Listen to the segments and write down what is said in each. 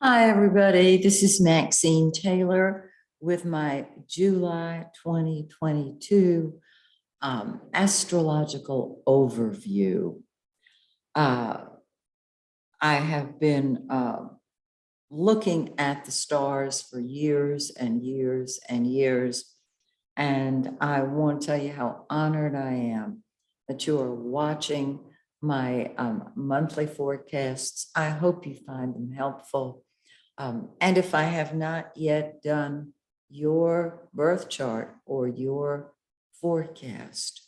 Hi, everybody. This is Maxine Taylor with my July 2022 astrological overview. I have been looking at the stars for years and years and years, and I want to tell you how honored I am that you are watching my monthly forecasts. I hope you find them helpful. And if I have not yet done your birth chart or your forecast,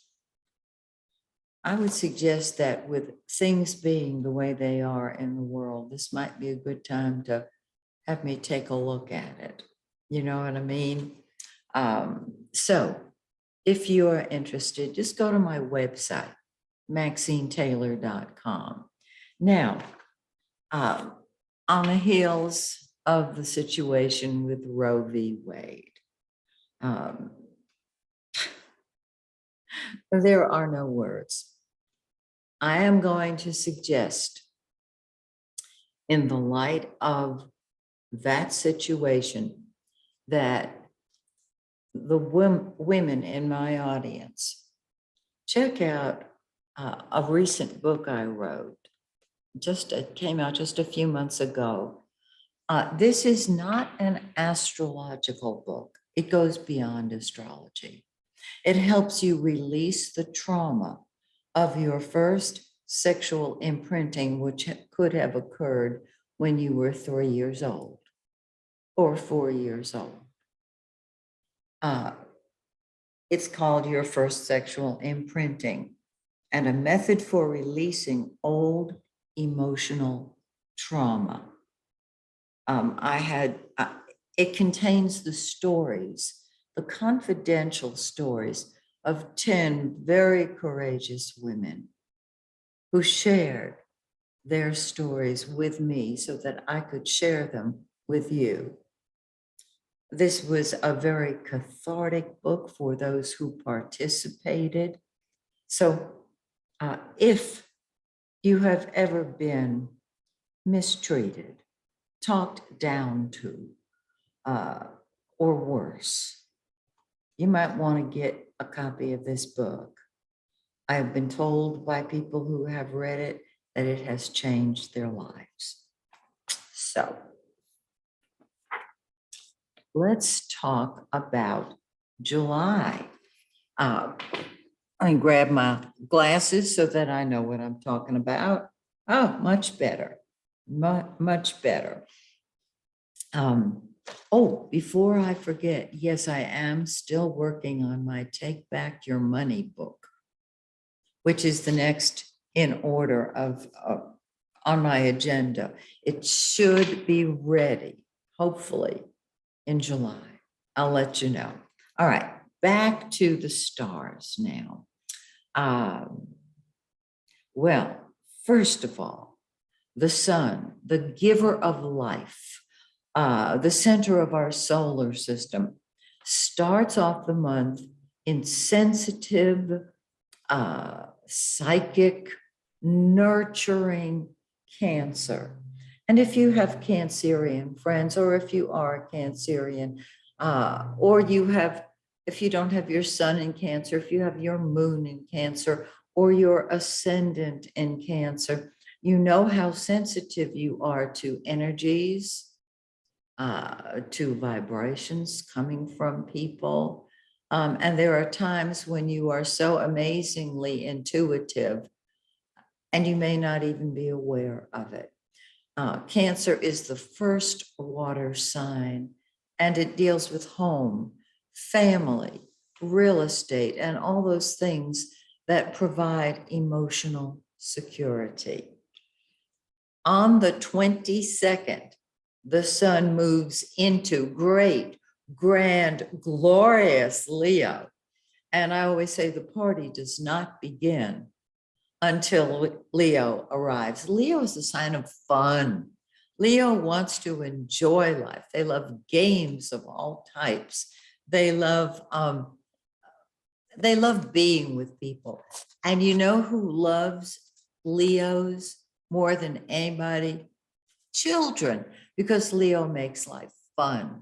I would suggest that with things being the way they are in the world, this might be a good time to have me take a look at it. You know what I mean? So if you are interested, just go to my website, MaxineTaylor.com. Now, on the heels of the situation with Roe v. Wade, there are no words. I am going to suggest, in the light of that situation, that the women in my audience check out a recent book I wrote. It came out just a few months ago. This is not an astrological book. It goes beyond astrology. It helps you release the trauma of your first sexual imprinting, which could have occurred when you were 3 years old or 4 years old. It's called Your First Sexual Imprinting, and a method for releasing old emotional trauma. It contains the stories, the confidential stories of 10 very courageous women who shared their stories with me so that I could share them with you. This was a very cathartic book for those who participated. So if you have ever been mistreated, talked down to, or worse, you might want to get a copy of this book. I have been told by people who have read it that it has changed their lives. So let's talk about July. I grab my glasses so that I know what I'm talking about. Oh, much better, much better. Before I forget, yes, I am still working on my Take Back Your Money book, which is the next in order of on my agenda. It should be ready, hopefully, in July. I'll let you know. All right, back to the stars now. Well, first of all, the sun, the giver of life, the center of our solar system, starts off the month in sensitive, psychic, nurturing Cancer. And if you have Cancerian friends, or if you are Cancerian, or if you don't have your sun in Cancer, if you have your moon in Cancer, or your ascendant in Cancer, you know how sensitive you are to energies, to vibrations coming from people. And there are times when you are so amazingly intuitive, and you may not even be aware of it. Cancer is the first water sign, and it deals with home, family, real estate, and all those things that provide emotional security. On the 22nd, the sun moves into great, grand, glorious Leo. And I always say the party does not begin until Leo arrives. Leo is a sign of fun. Leo wants to enjoy life. They love games of all types. They love being with people. And you know who loves Leos more than anybody? children, because Leo makes life fun.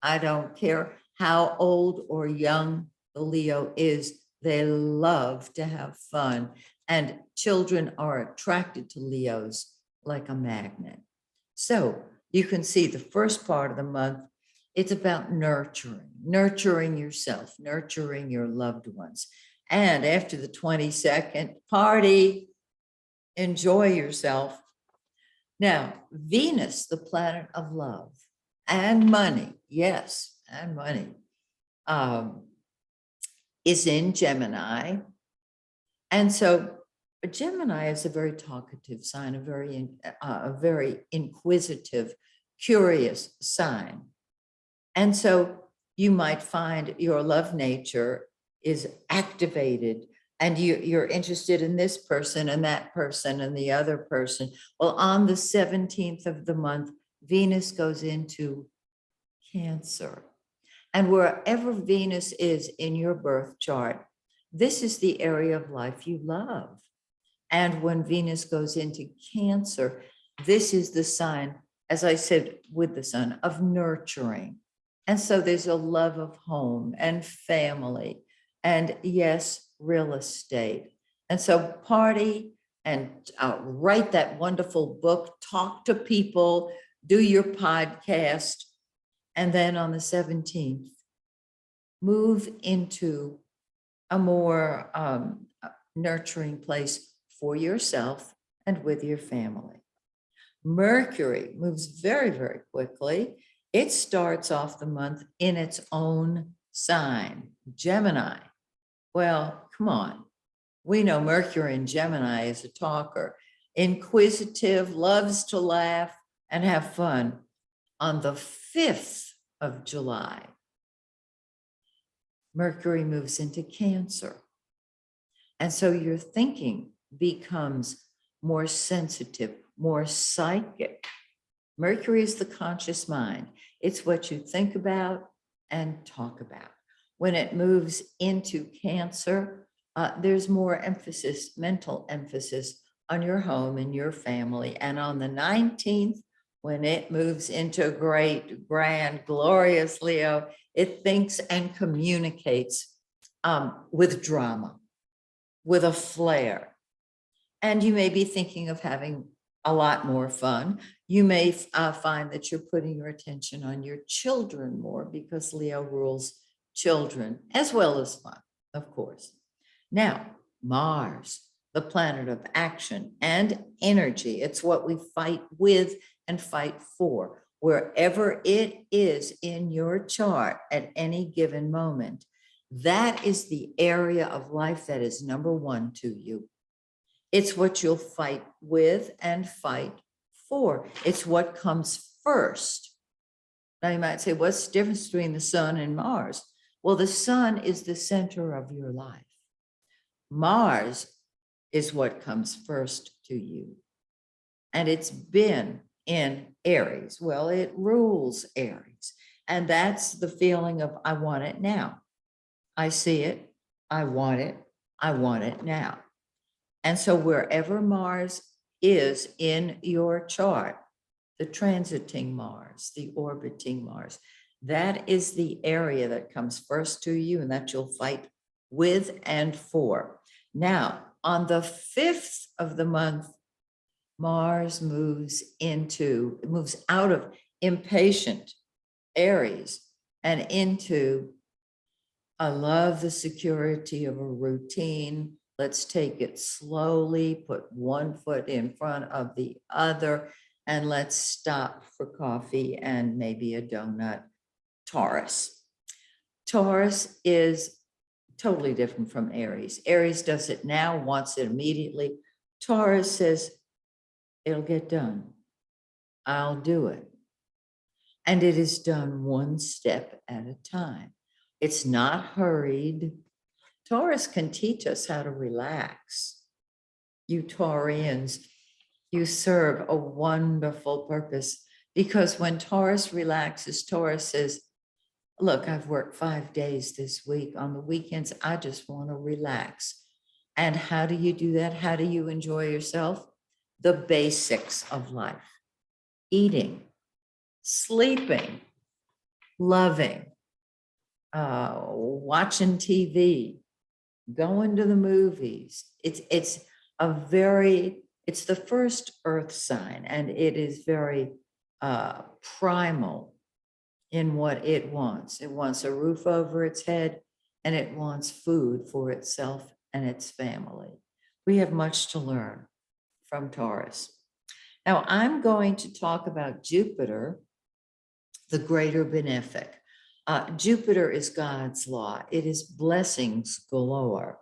I don't care how old or young the Leo is, they love to have fun. And children are attracted to Leos like a magnet. So you can see the first part of the month, it's about nurturing yourself, nurturing your loved ones. And after the 22nd, party, enjoy yourself. Now, Venus, the planet of love and money, yes, and money, is in Gemini. And so Gemini is a very talkative sign, a very inquisitive, curious sign. And so you might find your love nature is activated and you're interested in this person and that person and the other person. Well, on the 17th of the month, Venus goes into Cancer. And wherever Venus is in your birth chart, this is the area of life you love. And when Venus goes into Cancer, this is the sign, as I said, with the sun, of nurturing. And so there's a love of home and family and, yes, real estate. And so party and write that wonderful book, talk to people, do your podcast. And then on the 17th, move into a more nurturing place for yourself and with your family. Mercury moves very, very quickly. It starts off the month in its own sign, Gemini. Well, come on. We know Mercury in Gemini is a talker, inquisitive, loves to laugh and have fun. On the 5th of July, Mercury moves into Cancer. And so your thinking becomes more sensitive, more psychic. Mercury is the conscious mind. It's what you think about and talk about. When it moves into Cancer, there's more emphasis, mental emphasis on your home and your family. And on the 19th, when it moves into great, grand, glorious Leo, it thinks and communicates with drama, with a flair. And you may be thinking of having a lot more fun. You may find that you're putting your attention on your children more because Leo rules children as well as fun, of course. Now, Mars, the planet of action and energy. It's what we fight with and fight for. Wherever it is in your chart at any given moment, that is the area of life that is number one to you. It's what you'll fight with and fight for. It's what comes first. Now you might say, what's the difference between the sun and Mars? Well, the sun is the center of your life. Mars is what comes first to you. And it's been in Aries. Well, it rules Aries. And that's the feeling of, I want it now. I see it. I want it. I want it now. And so wherever Mars is in your chart, the transiting Mars, the orbiting Mars, that is the area that comes first to you and that you'll fight with and for. Now, on the 5th of the month, Mars moves out of impatient Aries and into, I love the security of a routine. Let's take it slowly, put one foot in front of the other, and let's stop for coffee and maybe a donut. Taurus. Taurus is totally different from Aries. Aries does it now, wants it immediately. Taurus says, it'll get done. I'll do it. And it is done one step at a time. It's not hurried. Taurus can teach us how to relax. You Taurians, you serve a wonderful purpose because when Taurus relaxes, Taurus says, look, I've worked 5 days this week. On the weekends, I just want to relax. And how do you do that? How do you enjoy yourself? The basics of life. eating, sleeping, loving, watching TV, going to the movies. It's the first earth sign, and it is very primal in what it wants. It wants a roof over its head, and it wants food for itself and its family. We have much to learn from Taurus. Now, I'm going to talk about Jupiter, the greater benefic. Jupiter is God's law. It is blessings galore.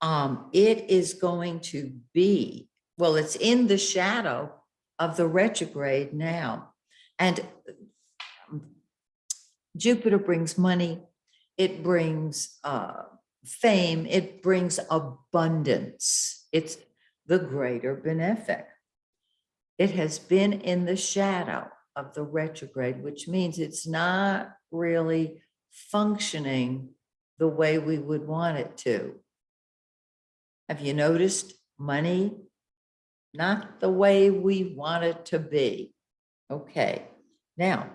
It is going to be, well, it's in the shadow of the retrograde now. And Jupiter brings money. It brings fame. It brings abundance. It's the greater benefic. It has been in the shadow of the retrograde, which means it's not really functioning the way we would want it to. Have you noticed money? Not the way we want it to be. Okay, now,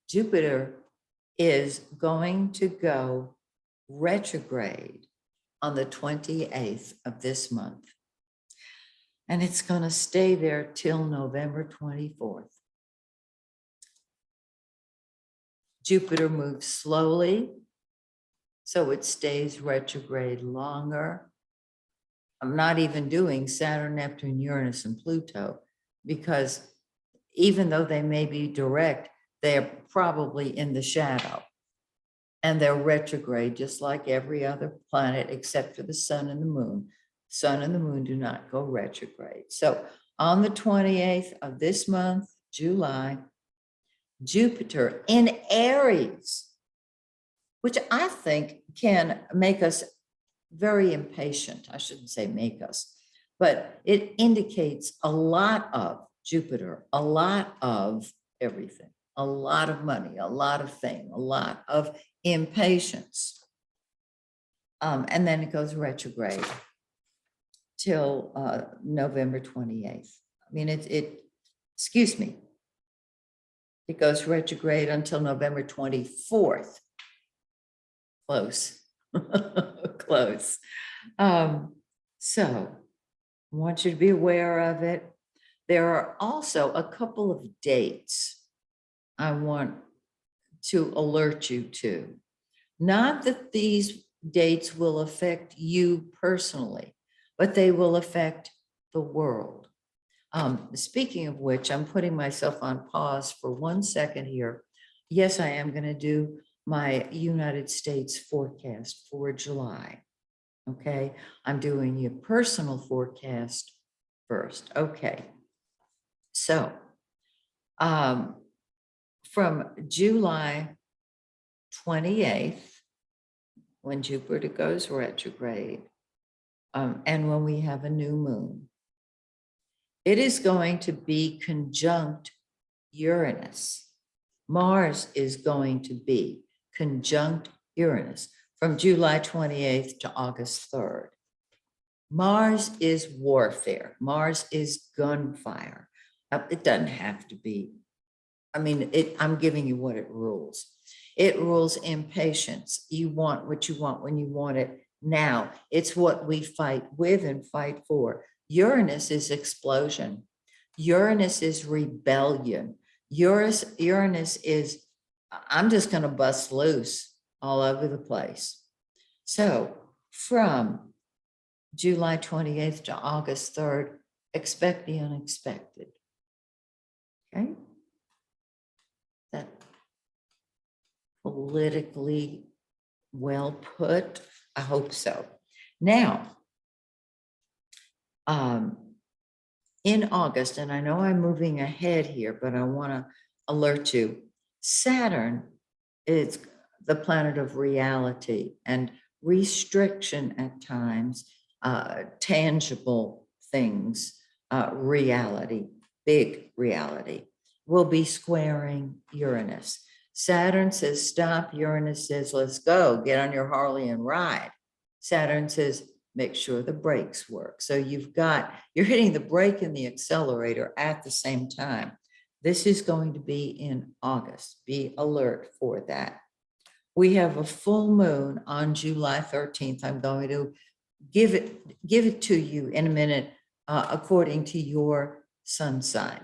Jupiter is going to go retrograde on the 28th of this month. And it's going to stay there till November 24th. Jupiter moves slowly, so it stays retrograde longer. I'm not even doing Saturn, Neptune, Uranus, and Pluto, because even though they may be direct, they're probably in the shadow. And they're retrograde, just like every other planet, except for the sun and the moon. Sun and the moon do not go retrograde. So on the 28th of this month, July, Jupiter in Aries, which I think can make us very impatient. I shouldn't say make us, but it indicates a lot of Jupiter, a lot of everything, a lot of money, a lot of fame, a lot of impatience. And then it goes retrograde till November 28th. I mean, excuse me, it goes retrograde until November 24th. Close, close. So I want you to be aware of it. There are also a couple of dates I want to alert you to. Not that these dates will affect you personally, but they will affect the world. Speaking of which, I'm putting myself on pause for 1 second here. Yes, I am going to do my United States forecast for July. Okay, I'm doing your personal forecast first. Okay, so from July 28th, when Jupiter goes retrograde, and when we have a new moon, it is going to be conjunct Uranus. Mars is going to be conjunct Uranus from July 28th to August 3rd. Mars is warfare. Mars is gunfire. It doesn't have to be. I mean, I'm giving you what it rules. It rules impatience. You want what you want when you want it now. It's what we fight with and fight for. Uranus is explosion. Uranus is rebellion. Uranus is, I'm just going to bust loose all over the place. So from July 28th to August 3rd, expect the unexpected. Okay? That politically well put? I hope so. Now, in August, and I know I'm moving ahead here, but I want to alert you, Saturn is the planet of reality and restriction at times, tangible things, reality, big reality, will be squaring Uranus. Saturn says, stop. Uranus says, let's go, get on your Harley and ride. Saturn says, make sure the brakes work. So you're hitting the brake and the accelerator at the same time. This is going to be in August. Be alert for that. We have a full moon on July 13th. I'm going to give it to you in a minute, according to your sun sign.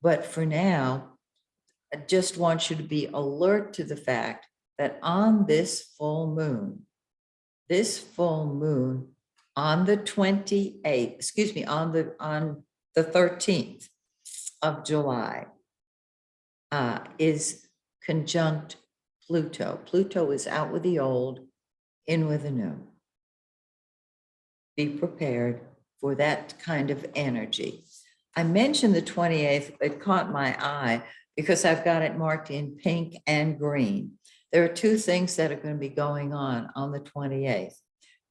But for now, I just want you to be alert to the fact that on this full moon on the 28th, excuse me, on the 13th of July, is conjunct Pluto. Pluto is out with the old, in with the new. Be prepared for that kind of energy. I mentioned the 28th, it caught my eye because I've got it marked in pink and green. There are two things that are going to be going on the 28th.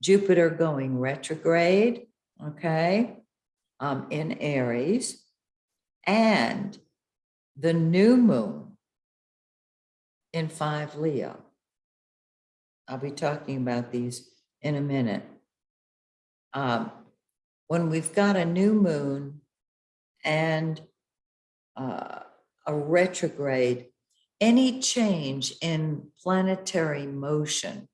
Jupiter going retrograde, okay, in Aries, and the new moon in 5 Leo. I'll be talking about these in a minute. When we've got a new moon and a retrograde, any change in planetary motion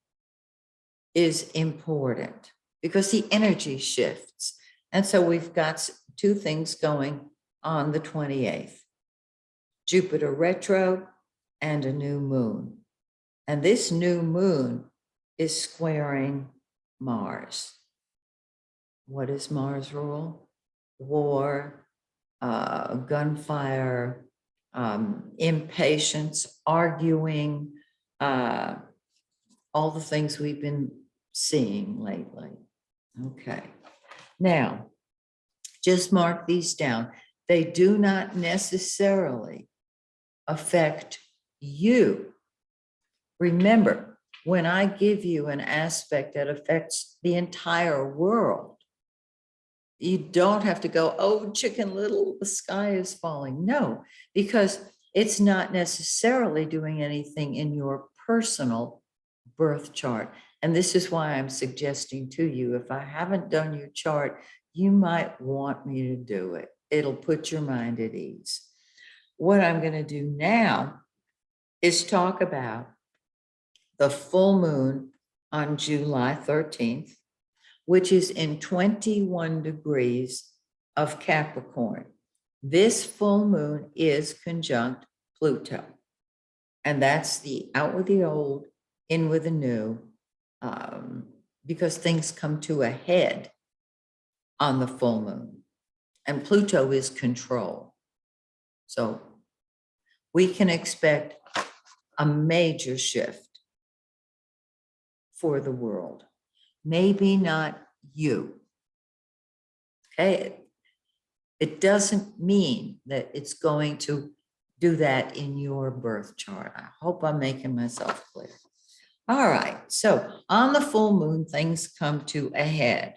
is important because the energy shifts. And so we've got two things going on the 28th. Jupiter retro and a new moon. And this new moon is squaring Mars. What is Mars rule? War, gunfire, impatience, arguing, all the things we've been seeing lately. Okay. Now, just mark these down. They do not necessarily affect you. Remember, when I give you an aspect that affects the entire world, you don't have to go, oh, Chicken Little, the sky is falling. No, because it's not necessarily doing anything in your personal birth chart. And this is why I'm suggesting to you, if I haven't done your chart, you might want me to do it. It'll put your mind at ease. What I'm going to do now is talk about the full moon on July 13th, which is in 21 degrees of Capricorn. This full moon is conjunct Pluto. And that's the out with the old, in with the new, because things come to a head on the full moon. And Pluto is control. So we can expect a major shift for the world. Maybe not you. Okay. It doesn't mean that it's going to do that in your birth chart. I hope I'm making myself clear. All right. So on the full moon, things come to a head.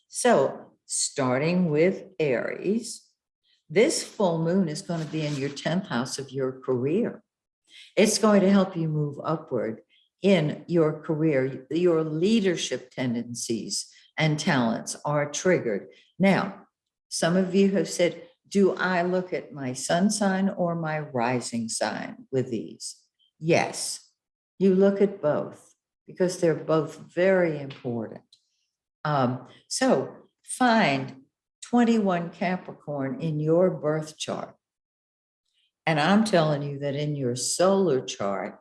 So starting with Aries, this full moon is going to be in your 10th house of your career. It's going to help you move upward in your career. Your leadership tendencies and talents are triggered. Now, some of you have said, do I look at my sun sign or my rising sign with these? Yes, you look at both because they're both very important. So find 21 Capricorn in your birth chart. And I'm telling you that in your solar chart,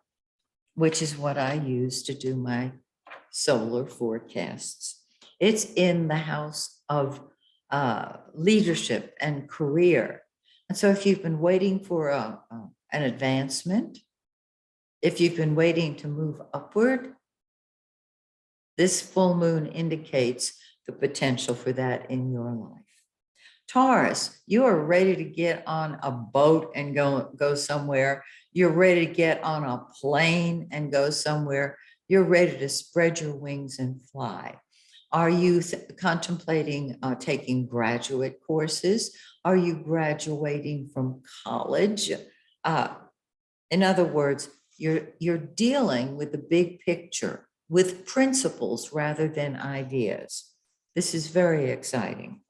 which is what I use to do my solar forecasts, it's in the house of leadership and career. And so if you've been waiting for an advancement, if you've been waiting to move upward, this full moon indicates the potential for that in your life. Taurus, you are ready to get on a boat and go somewhere. You're ready to get on a plane and go somewhere. You're ready to spread your wings and fly. Are you contemplating taking graduate courses? Are you graduating from college? In other words, you're dealing with the big picture with principles rather than ideas. This is very exciting.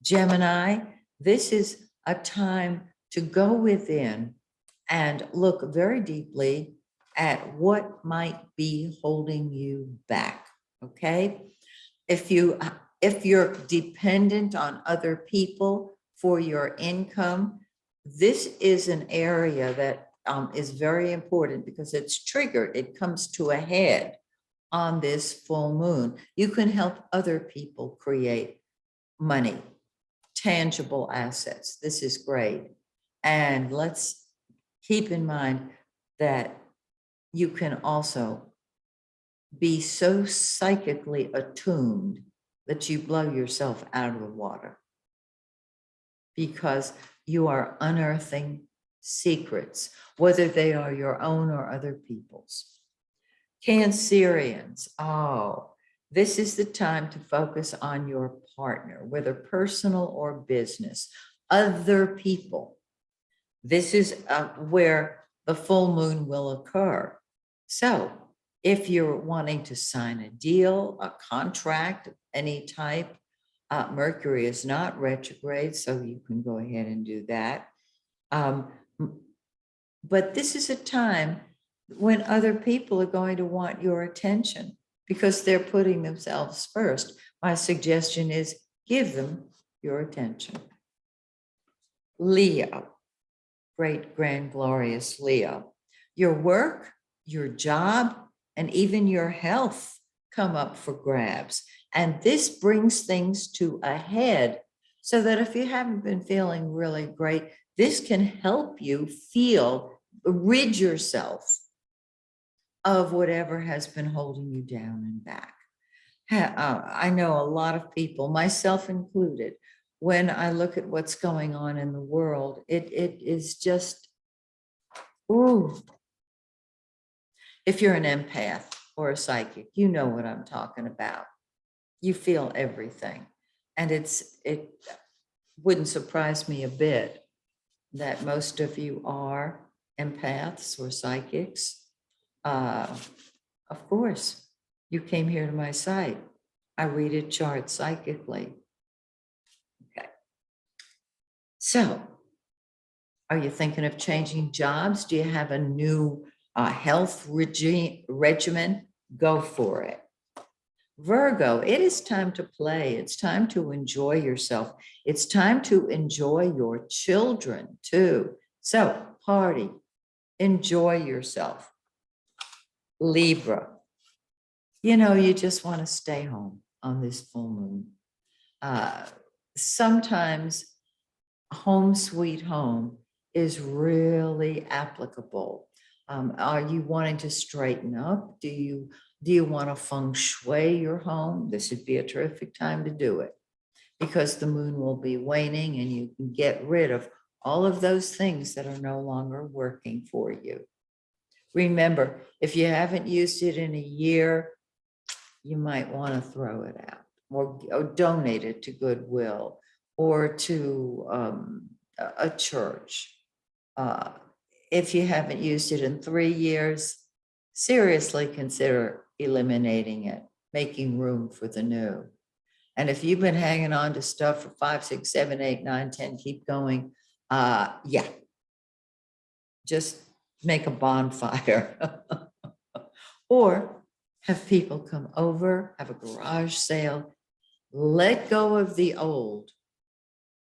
Gemini, this is a time to go within and look very deeply at what might be holding you back. Okay. If you're dependent on other people for your income, this is an area that is very important because it's triggered. It comes to a head on this full moon. You can help other people create money, tangible assets. This is great. And let's keep in mind that you can also be so psychically attuned that you blow yourself out of the water because you are unearthing secrets, whether they are your own or other people's. Cancerians, oh, this is the time to focus on your partner, whether personal or business, other people. This is where the full moon will occur. So if you're wanting to sign a deal, a contract, any type, Mercury is not retrograde, so you can go ahead and do that. But this is a time when other people are going to want your attention because they're putting themselves first. My suggestion is give them your attention. Leo, great, grand, glorious Leo. Your work, your job, and even your health come up for grabs. And this brings things to a head so that if you haven't been feeling really great, this can help you rid yourself of whatever has been holding you down and back. I know a lot of people, myself included, when I look at what's going on in the world, it is just, ooh. If you're an empath or a psychic, you know what I'm talking about. You feel everything. And it wouldn't surprise me a bit that most of you are empaths or psychics. Of course, you came here to my site. I read a chart psychically. Okay. So, are you thinking of changing jobs? Do you have a new health regimen? Go for it. Virgo, it is time to play. It's time to enjoy yourself. It's time to enjoy your children too. So, party, enjoy yourself. Libra, you just want to stay home on this full moon. Sometimes home sweet home is really applicable. Are you wanting to straighten up? Do you want to feng shui your home? This would be a terrific time to do it because the moon will be waning and you can get rid of all of those things that are no longer working for you. Remember, if you haven't used it in a year, you might want to throw it out or donate it to Goodwill or to a church. If you haven't used it in 3 years, seriously consider eliminating it, making room for the new. And if you've been hanging on to stuff for 5, 6, 7, 8, 9, 10, keep going. Yeah, just make a bonfire or have people come over, have a garage sale, let go of the old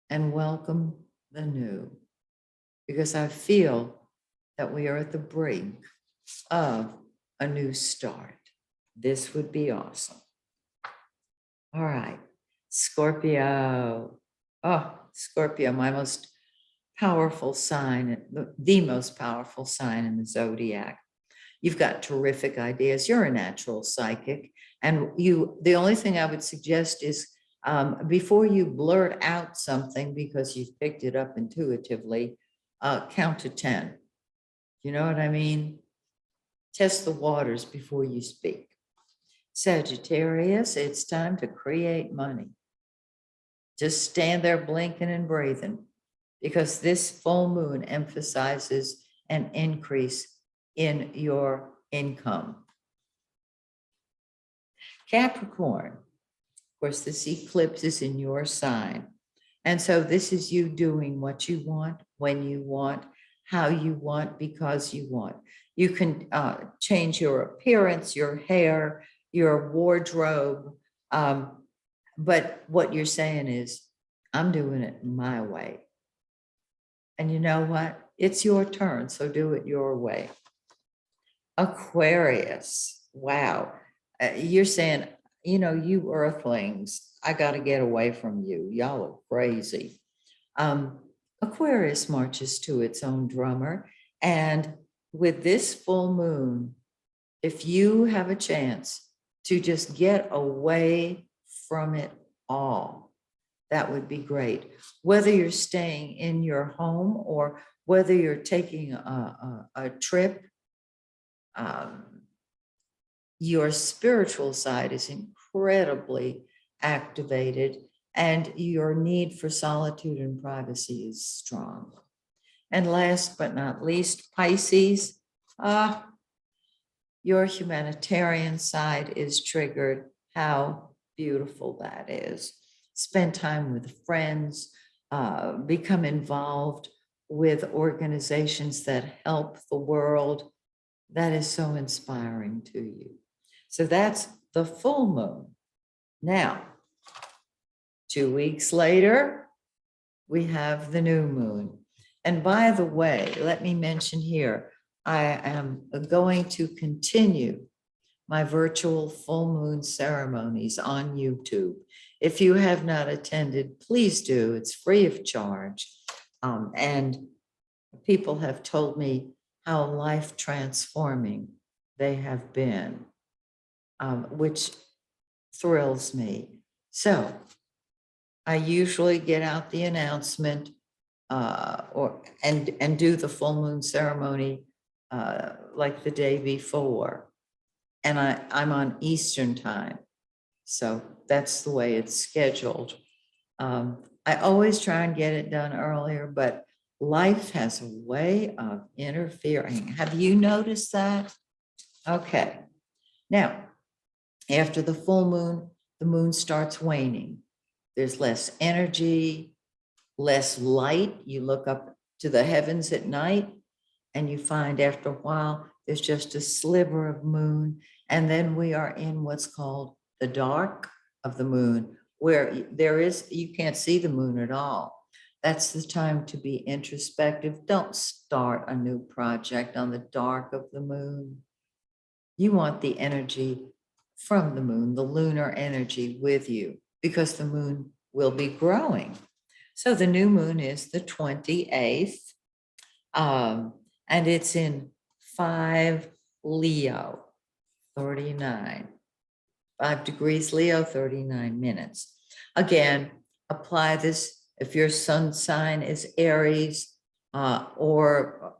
and welcome the new, because I feel that we are at the brink of a new start. This would be awesome. All right, Scorpio. Oh, Scorpio, my most powerful sign, the most powerful sign in the zodiac. You've got terrific ideas. You're a natural psychic. And the only thing I would suggest is before you blurt out something because you've picked it up intuitively, count to 10. You know what I mean? Test the waters before you speak. Sagittarius, it's time to create money. Just stand there blinking and breathing because this full moon emphasizes an increase in your income. Capricorn, course, this eclipse is in your sign. And so this is you doing what you want, when you want, how you want, because you want. You can change your appearance, your hair, your wardrobe. But what you're saying is, I'm doing it my way. And you know what? It's your turn, so do it your way. Aquarius, wow. You're saying, you earthlings, I got to get away from you. Y'all are crazy. Aquarius marches to its own drummer. And with this full moon, if you have a chance to just get away from it all, that would be great. Whether you're staying in your home or whether you're taking a trip, your spiritual side is incredibly activated and your need for solitude and privacy is strong. And last but not least, Pisces, your humanitarian side is triggered. How beautiful that is. Spend time with friends, become involved with organizations that help the world. That is so inspiring to you. So that's the full moon. Now, 2 weeks later, we have the new moon. And by the way, let me mention here, I am going to continue my virtual full moon ceremonies on YouTube. If you have not attended, please do. It's free of charge. And people have told me how life transforming they have been, which thrills me. So I usually get out the announcement and do the full moon ceremony like the day before. And I'm on Eastern time. So that's the way it's scheduled. I always try and get it done earlier, but life has a way of interfering. Have you noticed that? Okay. Now, after the full moon, the moon starts waning. There's less energy, less light. You look up to the heavens at night and you find after a while, there's just a sliver of moon. And then we are in what's called the dark of the moon, where you can't see the moon at all. That's the time to be introspective. Don't start a new project on the dark of the moon. You want the energy from the moon, the lunar energy with you, because the moon will be growing. So the new moon is the 28th, and it's in 5 Leo, 39. 5 degrees Leo, 39 minutes. Again, apply this if your sun sign is Aries or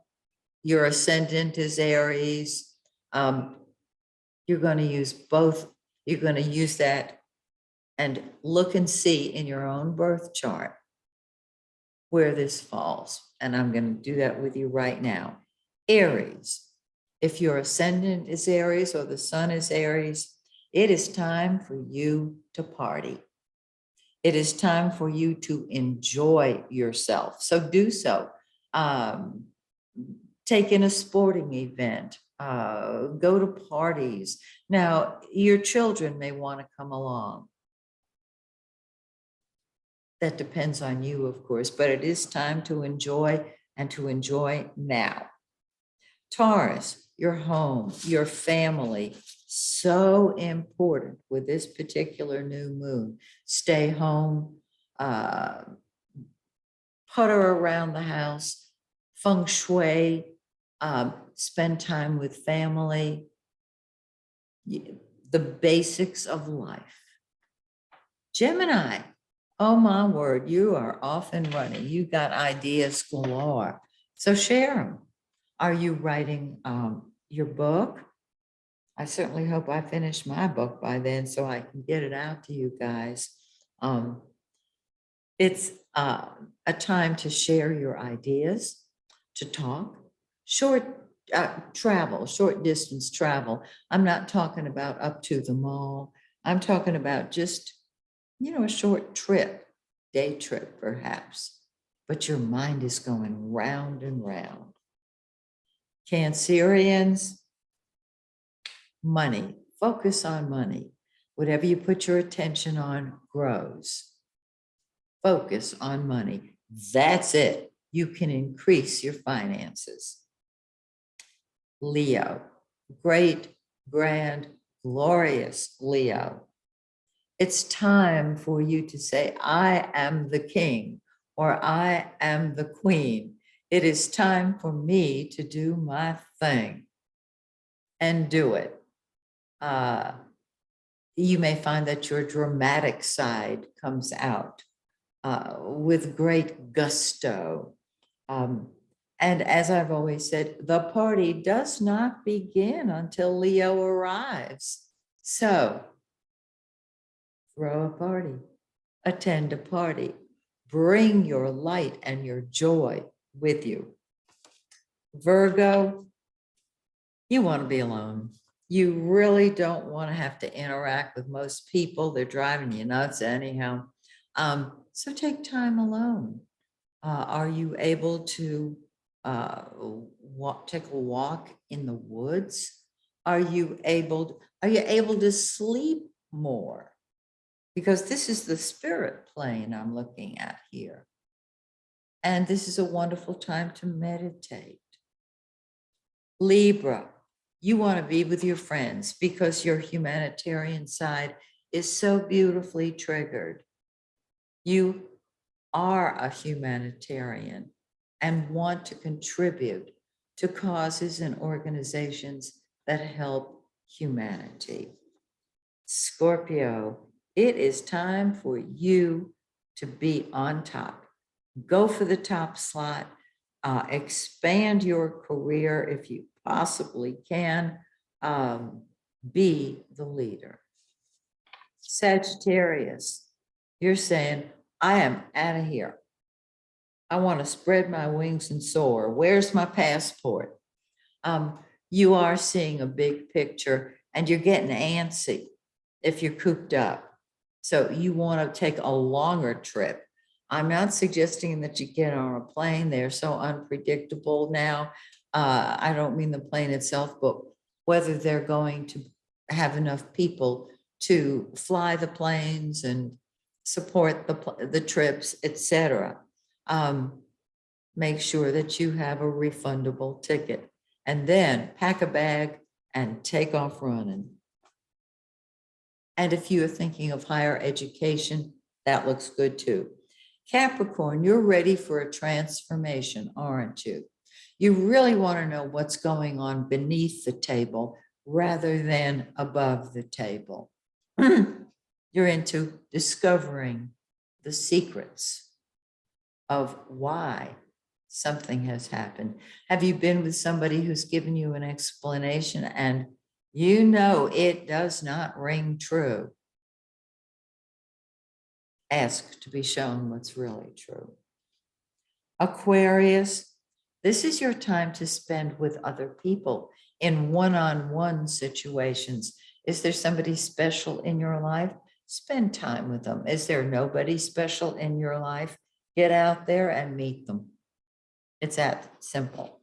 your ascendant is Aries. You're going to use both. You're going to use that and look and see in your own birth chart where this falls. And I'm going to do that with you right now. Aries. If your ascendant is Aries or the sun is Aries, it is time for you to party. It is time for you to enjoy yourself. So do so. Take in a sporting event, go to parties. Now, your children may want to come along. That depends on you, of course, but it is time to enjoy and to enjoy now. Taurus, your home, your family, so important with this particular new moon. Stay home, putter around the house, feng shui, spend time with family, the basics of life. Gemini, oh my word, you are off and running. You got ideas galore. So share them. Are you writing your book? I certainly hope I finish my book by then so I can get it out to you guys. It's a time to share your ideas, to talk, short travel, short distance travel. I'm not talking about up to the mall. I'm talking about just a short trip, day trip perhaps, but your mind is going round and round. Cancerians, money, focus on money. Whatever you put your attention on grows. Focus on money. That's it. You can increase your finances. Leo, great, grand, glorious Leo. It's time for you to say, I am the king or I am the queen. It is time for me to do my thing and do it. You may find that your dramatic side comes out with great gusto. And as I've always said, the party does not begin until Leo arrives. So throw a party, attend a party, bring your light and your joy with you. Virgo, you want to be alone. You really don't want to have to interact with most people. They're driving you nuts anyhow. So take time alone. Are you able to take a walk in the woods? Are you able to sleep more? Because this is the spirit plane I'm looking at here. And this is a wonderful time to meditate. Libra, you want to be with your friends because your humanitarian side is so beautifully triggered. You are a humanitarian and want to contribute to causes and organizations that help humanity. Scorpio, it is time for you to be on top. Go for the top slot. Expand your career if you possibly can. Be the leader. Sagittarius, you're saying, I am out of here. I want to spread my wings and soar. Where's my passport? You are seeing a big picture and you're getting antsy if you're cooped up. So you want to take a longer trip. I'm not suggesting that you get on a plane. They're so unpredictable now. I don't mean the plane itself, but whether they're going to have enough people to fly the planes and support the trips, etc. Make sure that you have a refundable ticket and then pack a bag and take off running. And if you are thinking of higher education, that looks good too. Capricorn, you're ready for a transformation, aren't you? You really want to know what's going on beneath the table rather than above the table. You're into discovering the secrets of why something has happened. Have you been with somebody who's given you an explanation and you know it does not ring true? Ask to be shown what's really true. Aquarius, this is your time to spend with other people in one-on-one situations. Is there somebody special in your life? Spend time with them. Is there nobody special in your life? Get out there and meet them. It's that simple.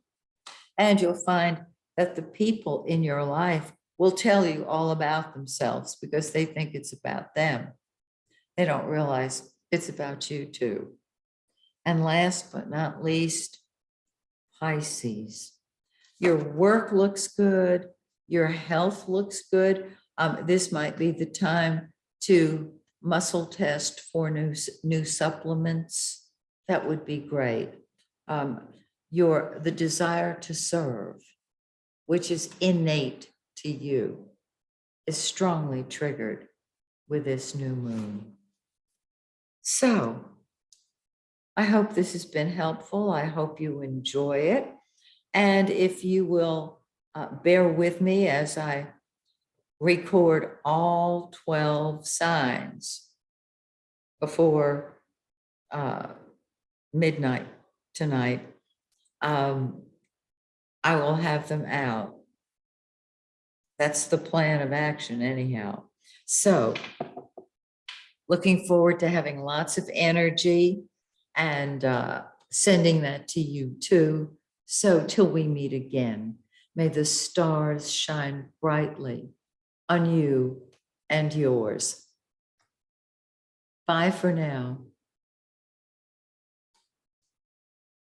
And you'll find that the people in your life will tell you all about themselves because they think it's about them. They don't realize it's about you too. And last but not least, Pisces. Your work looks good. Your health looks good. This might be the time to muscle test for new supplements. That would be great. The desire to serve, which is innate to you, is strongly triggered with this new moon. So I hope this has been helpful. I hope you enjoy it. And if you will bear with me as I record all 12 signs before midnight tonight, I will have them out. That's the plan of action anyhow. So Looking forward to having lots of energy and sending that to you too. So till we meet again, may the stars shine brightly on you and yours. Bye for now.